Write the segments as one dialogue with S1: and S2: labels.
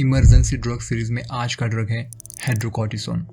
S1: Emergency drug series में आज का ड्रग है हाइड्रोकॉर्टिसोन।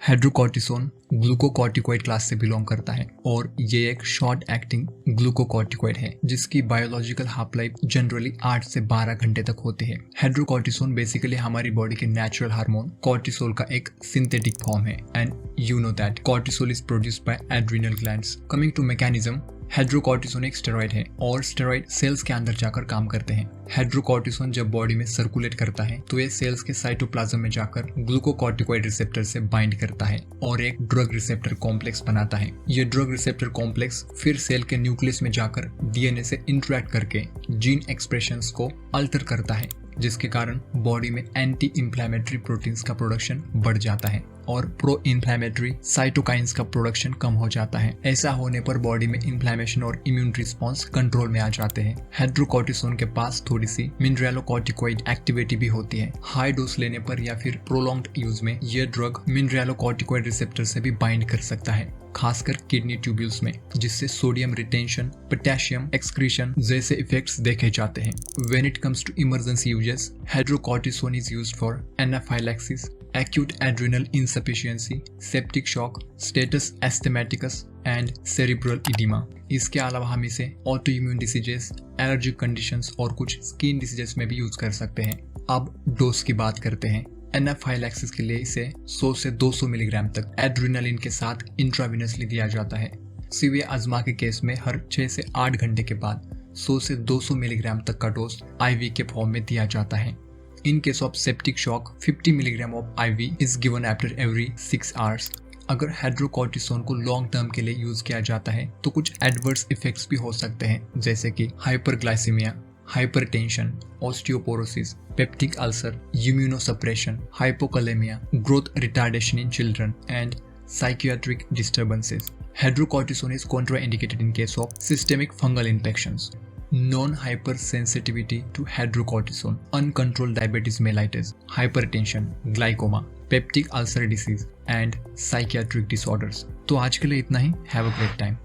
S1: हाइड्रोकॉर्टिसोन ग्लूकोकॉर्टिकॉइड क्लास से बिलोंग करता है और ये एक शॉर्ट एक्टिंग ग्लूकोकॉर्टिकॉइड है जिसकी बायोलॉजिकल हाफ लाइफ जनरली 8 से 12 घंटे तक होती है। हाइड्रोकॉर्टिसोन बेसिकली हमारी बॉडी के नेचुरल हार्मोन कॉर्टिसोल का एक सिंथेटिक फॉर्म है and you know that cortisol is produced by adrenal glands. Coming to mechanism, hydrocortisone एक स्टेरॉइड है और स्टेरॉइड सेल्स के अंदर जाकर काम करते हैं। हाइड्रोकॉर्टिसोन जब बॉडी में सर्कुलेट करता है तो ये सेल्स के साइटोप्लाज्म में जाकर ग्लूकोकॉर्टिकॉइड रिसेप्टर से बाइंड करता है और एक ड्रग रिसेप्टर कॉम्प्लेक्स बनाता है। ये ड्रग रिसेप्टर कॉम्प्लेक्स फिर सेल के न्यूक्लियस में जाकर डीएनए से इंटरेक्ट करके जीन एक्सप्रेशंस को अल्टर करता है, जिसके कारण बॉडी में एंटी इंफ्लेमेटरी प्रोटीन्स का प्रोडक्शन बढ़ जाता है और प्रो इंफ्लेमेटरी साइटोकाइंस का प्रोडक्शन कम हो जाता है। ऐसा होने पर बॉडी में इन्फ्लेमेशन और इम्यून रिस्पॉन्स कंट्रोल में आ जाते हैं। हाइड्रोकॉर्टिसोन के पास थोड़ी सी मिनरलोकॉर्टिकॉइड एक्टिविटी भी होती है। हाई डोज लेने पर या फिर प्रोलॉन्ग्ड यूज में यह ड्रग मिनरलोकॉर्टिकॉइड रिसेप्टर से भी बाइंड कर सकता है, खासकर किडनी ट्यूब्यूल्स में, जिससे सोडियम रिटेंशन, पोटेशियम एक्सक्रीशन जैसे इफेक्ट्स देखे जाते हैं। When it comes to emergency uses, hydrocortisone is used for anaphylaxis, acute adrenal insufficiency, septic shock, status asthmaticus and cerebral edema। इसके अलावा हम इसे auto immune diseases, allergic conditions और कुछ स्किन डिसीजेस में भी यूज कर सकते हैं। अब डोज की बात करते हैं। एनाफाइलैक्सिस के लिए इसे 100 से 200 मिलीग्राम तक एड्रेनालिन के साथ इंट्रावेनसली दिया जाता है। सीवियर अजमा के केस में हर 6 से 8 घंटे के बाद 100 से 200 मिलीग्राम तक का डोज आईवी के फॉर्म में दिया जाता है। In case of septic shock 50 milligram of IV is given after every 6 hours. अगर हाइड्रोकॉर्टिसोन को लॉन्ग टर्म के लिए यूज किया जाता है तो कुछ एडवर्स इफेक्ट्स भी हो सकते हैं, जैसे कि hyperglycaemia, hypertension, osteoporosis, peptic ulcer, immunosuppression, hypokalaemia, growth retardation in children and psychiatric disturbances. Hydrocortisone is contraindicated in case of systemic fungal infections. Non-hypersensitivity to hydrocortisone, uncontrolled diabetes mellitus, hypertension, glycoma, peptic ulcer disease and psychiatric disorders. तो आज के लिए इतना ही। Have a great time.